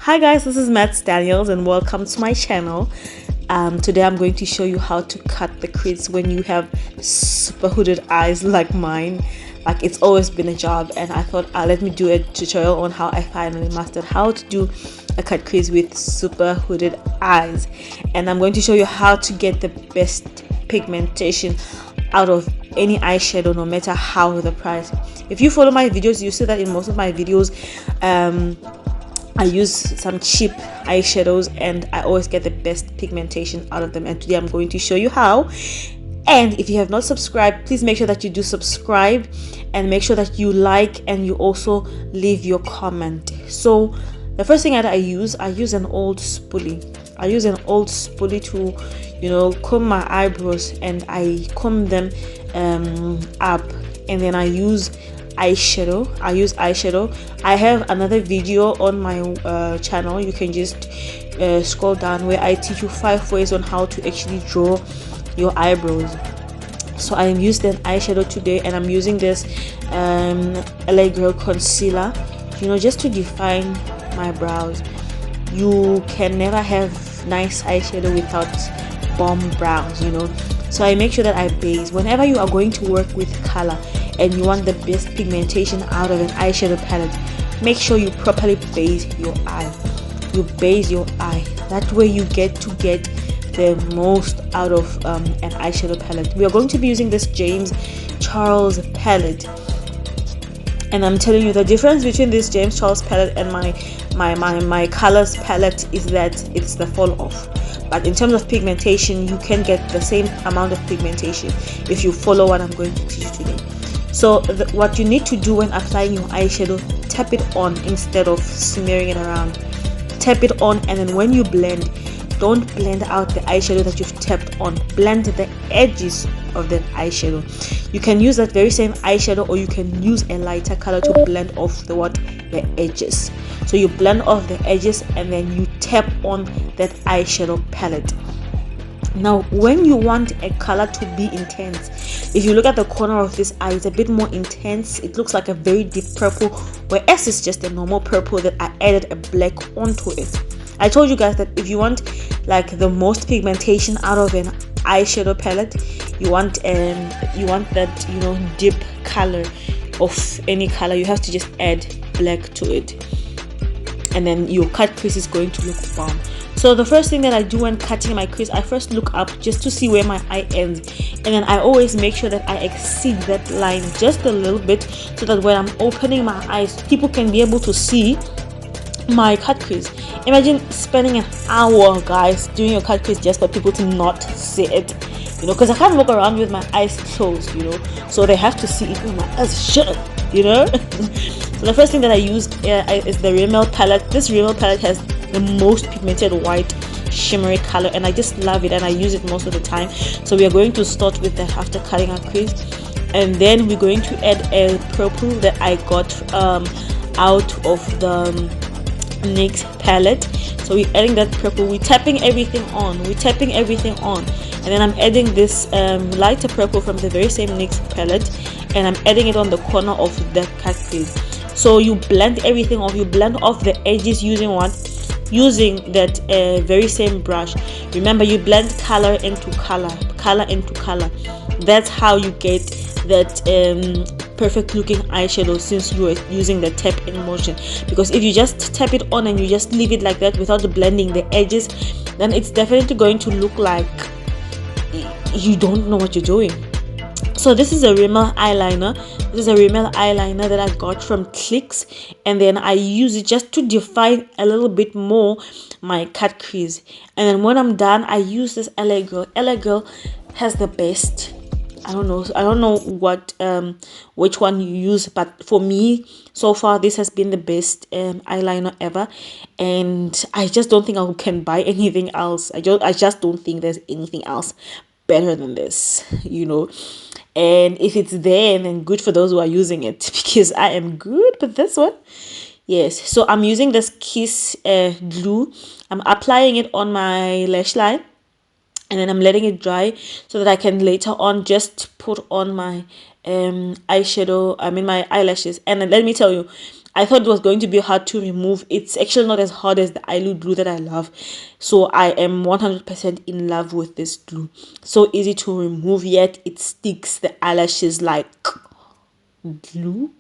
Hi guys, this is Matt Daniels and welcome to my channel. Today I'm going to show you how to cut the crease when you have super hooded eyes like mine. Like, it's always been a job, and I thought let me do a tutorial on how I finally mastered how to do a cut crease with super hooded eyes. And I'm going to show you how to get the best pigmentation out of any eyeshadow, no matter how the price. If you follow my videos, you see that in most of my videos I use some cheap eyeshadows and I always get the best pigmentation out of them, and today I'm going to show you how. And if you have not subscribed, please make sure that you do subscribe and make sure that you like and you also leave your comment. So the first thing that I use an old spoolie. I use an old spoolie to comb my eyebrows, and I comb them up, and then I use eyeshadow. I have another video on my channel. You can just scroll down where I teach you 5 ways on how to actually draw your eyebrows. So I used an eyeshadow today, and I'm using this LA Girl concealer, just to define my brows. You can never have nice eyeshadow without bomb brows, so I make sure that I base. Whenever you are going to work with color and you want the best pigmentation out of an eyeshadow palette, make sure you properly base your eye. You base your eye, that way you get the most out of an eyeshadow palette. We are going to be using this James Charles palette, and I'm telling you, the difference between this James Charles palette and my colors palette is that it's the fall off. But in terms of pigmentation, you can get the same amount of pigmentation if you follow what I'm going to teach you today. So what you need to do when applying your eyeshadow, tap it on instead of smearing it around. Tap it on, and then when you blend, don't blend out the eyeshadow that you've tapped on. Blend the edges of the eyeshadow. You can use that very same eyeshadow, or you can use a lighter color to blend off the edges. So you blend off the edges, and then you tap on that eyeshadow palette. Now, when you want a color to be intense, if you look at the corner of this eye, it's a bit more intense. It looks like a very deep purple, whereas it's just a normal purple that I added a black onto it. I told you guys that if you want like the most pigmentation out of an eyeshadow palette, you want that deep color of any color, you have to just add black to it, and then your cut crease is going to look bomb. So the first thing that I do when cutting my crease, I first look up just to see where my eye ends, and then I always make sure that I exceed that line just a little bit, so that when I'm opening my eyes, people can be able to see my cut crease. Imagine spending an hour, guys, doing your cut crease just for people to not see it, because I can't walk around with my eyes closed, so they have to see even my eyes shut, So the first thing that I use is the Rimmel palette. This Rimmel palette has the most pigmented white shimmery color, and I just love it, and I use it most of the time. So we are going to start with that after cutting our crease, and then we're going to add a purple that I got out of the NYX palette. So we're adding that purple, we're tapping everything on, and then I'm adding this lighter purple from the very same NYX palette, and I'm adding it on the corner of that cut crease. So you blend everything off, you blend off the edges using that very same brush. Remember, you blend color into color. That's how you get that perfect looking eyeshadow, since you are using the tap in motion. Because if you just tap it on and you just leave it like that without blending the edges, then it's definitely going to look like you don't know what you're doing. So this is a Rimmel eyeliner. This is a Rimmel eyeliner that I got from Crease, and then I use it just to define a little bit more my cut crease. And then when I'm done, I use this LA Girl. LA Girl has the best. I don't know what which one you use, but for me so far this has been the best eyeliner ever, and I just don't think I can buy anything else. I just don't think there's anything else better than this, and if it's there, then good for those who are using it, because I am good with this one. Yes, so I'm using this Kiss glue. I'm applying it on my lash line, and then I'm letting it dry so that I can later on just put on my eyeshadow, my eyelashes. And let me tell you, I thought it was going to be hard to remove. It's actually not as hard as the eyelid glue that I love. So I am 100% in love with this glue. So easy to remove, yet it sticks the eyelashes like glue.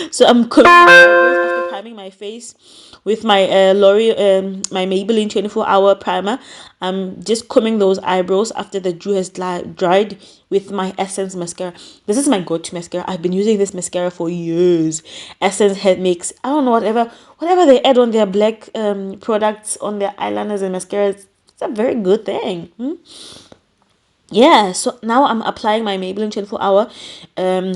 So I'm combing my eyebrows after priming my face with my L'Oreal, my Maybelline 24-hour primer. I'm just combing those eyebrows after the glue has dried with my Essence mascara. This is my go-to mascara. I've been using this mascara for years. Essence head makes, I don't know, whatever they add on their black products on their eyeliners and mascaras. It's a very good thing. Yeah, so now I'm applying my Maybelline 24-hour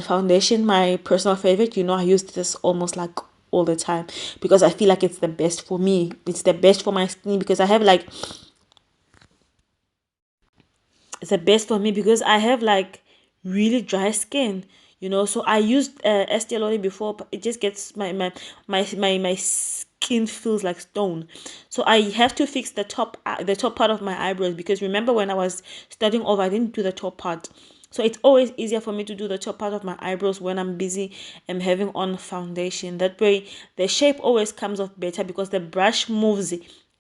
foundation, my personal favorite. You know, I use this almost like all the time because I feel like it's the best for me. It's the best for my skin because I have like it's the best for me because I have like really dry skin, you know. So I used Estee Lauder before, but it just gets my skin feels like stone. So I have to fix the top part of my eyebrows because remember when I was starting over, I didn't do the top part. So it's always easier for me to do the top part of my eyebrows when I'm busy and having on foundation. That way the shape always comes off better because the brush moves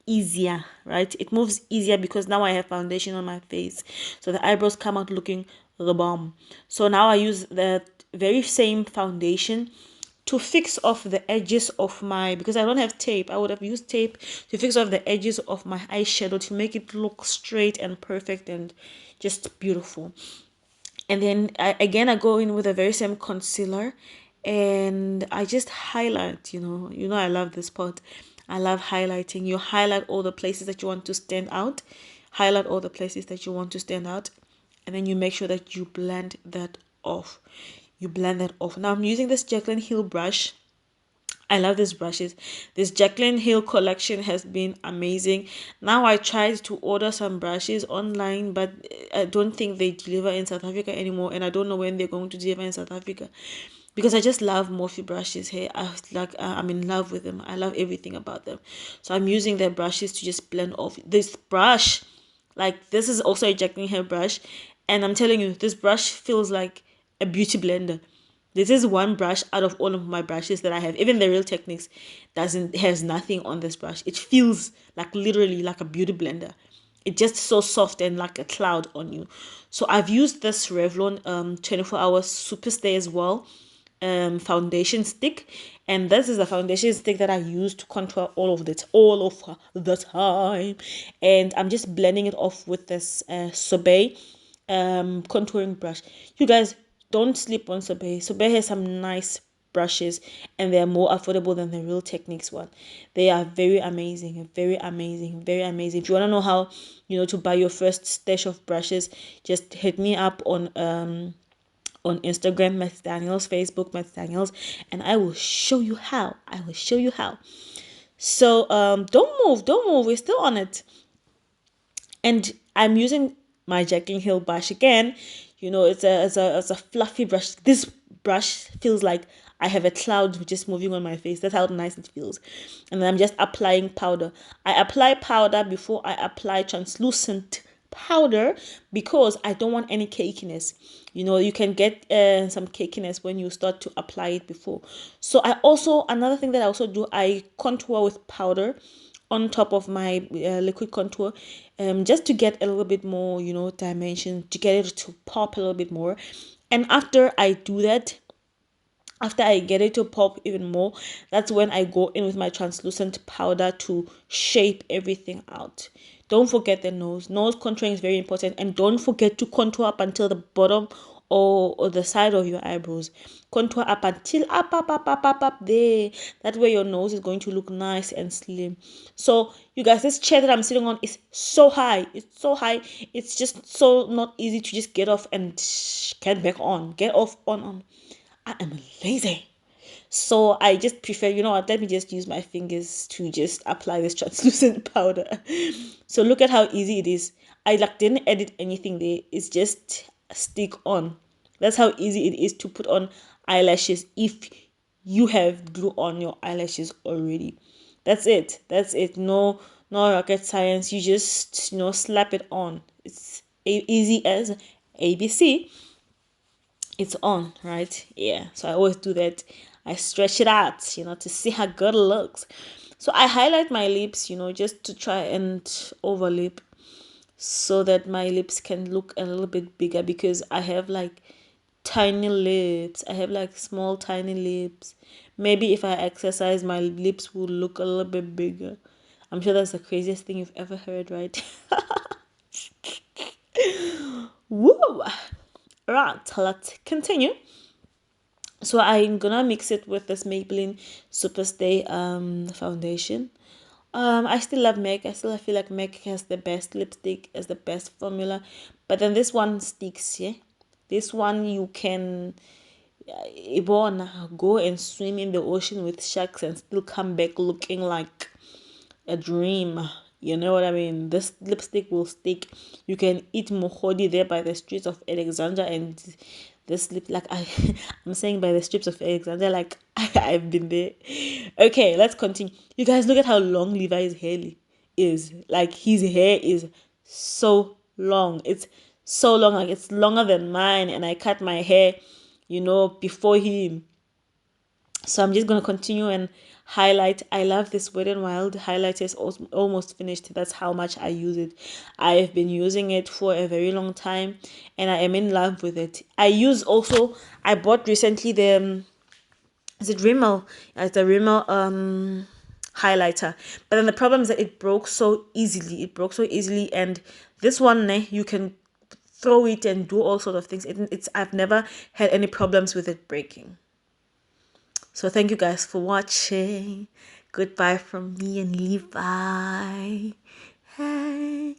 easier, right? It moves easier because now I have foundation on my face, so the eyebrows come out looking the bomb. So now I use the very same foundation to fix off the edges of my, because I don't have tape, I would have used tape to fix off the edges of my eyeshadow to make it look straight and perfect and just beautiful. And then again I go in with a very same concealer and I just highlight, you know I love this part. I love highlighting. You highlight all the places that you want to stand out, highlight all the places that you want to stand out, and then you make sure that you blend that off. You blend that off. Now I'm using this Jaclyn Hill brush. I love these brushes. This Jaclyn Hill collection has been amazing. Now I tried to order some brushes online, but I don't think they deliver in South Africa anymore, and I don't know when they're going to deliver in South Africa because I just love Morphe brushes. Hey, I'm in love with them. I love everything about them. So I'm using their brushes to just blend off. This brush, like this is also a Jaclyn Hill brush, and I'm telling you, this brush feels like a beauty blender. This is one brush out of all of my brushes that I have. Even the Real Techniques doesn't has nothing on this brush. It feels like literally like a beauty blender. It's just so soft and like a cloud on you. So I've used this Revlon 24-hour Superstay as well foundation stick, and this is the foundation stick that I use to contour all of the time, and I'm just blending it off with this Sorbet contouring brush. You guys, don't sleep on Sorbet. Sorbet has some nice brushes and they're more affordable than the Real Techniques one. They are very amazing, very amazing, very amazing. If you want to know how to buy your first stash of brushes, just hit me up on Instagram, Matt Daniels, Facebook, Matt Daniels, and I will show you how. I will show you how. So don't move. We're still on it. And I'm using my Jaclyn Hill brush again. It's a fluffy brush. This brush feels like I have a cloud just moving on my face. That's how nice it feels. And then I'm just applying powder. I apply powder before I apply translucent powder because I don't want any cakiness. You can get some cakiness when you start to apply it before. So another thing that I also do, I contour with powder on top of my liquid contour, just to get a little bit more dimension, to get it to pop a little bit more. And after I do that, after I get it to pop even more, that's when I go in with my translucent powder to shape everything out. Don't forget the nose. Nose contouring is very important, and don't forget to contour up until the bottom or the side of your eyebrows. Contour up until up there. That way your nose is going to look nice and slim. So you guys, this chair that I'm sitting on is so high. It's so high. It's just so not easy to just get off and get back on. Get off on. I am lazy. So I just prefer, you know what, let me just use my fingers to just apply this translucent powder. So look at how easy it is. I didn't edit anything there. It's just stick on. That's how easy it is to put on eyelashes if you have glue on your eyelashes already. That's it. That's it. No rocket science. You just, slap it on. It's easy as ABC. It's on, right? Yeah, so I always do that. I stretch it out, to see how good it looks. So I highlight my lips, just to try and overlip so that my lips can look a little bit bigger, because I have like tiny lips. I have like small tiny lips. Maybe if I exercise, my lips will look a little bit bigger. I'm sure that's the craziest thing you've ever heard, right? Woo! Right, let's continue. So I'm gonna mix it with this Maybelline Superstay foundation. I still love MAC. I still feel like MAC has the best lipstick, has the best formula. But then this one sticks, yeah. This one you can go and swim in the ocean with sharks and still come back looking like a dream. You know what I mean? This lipstick will stick. You can eat mohodi there by the streets of Alexandria, and this lip, like I'm saying by the streets of Alexandria, like I've been there. Okay, let's continue. You guys, look at how long Levi's hair is. Like his hair is so long. It's so long, like it's longer than mine, and I cut my hair, before him. So I'm just going to continue and highlight. I love this Wet n Wild highlighter. It's almost finished. That's how much I use it. I've been using it for a very long time, and I am in love with it. I bought recently the is it Rimmel? It's a Rimmel highlighter. But then the problem is that it broke so easily. And this one, you can throw it and do all sorts of things. I've never had any problems with it breaking. So thank you guys for watching. Goodbye from me and Levi. Hey.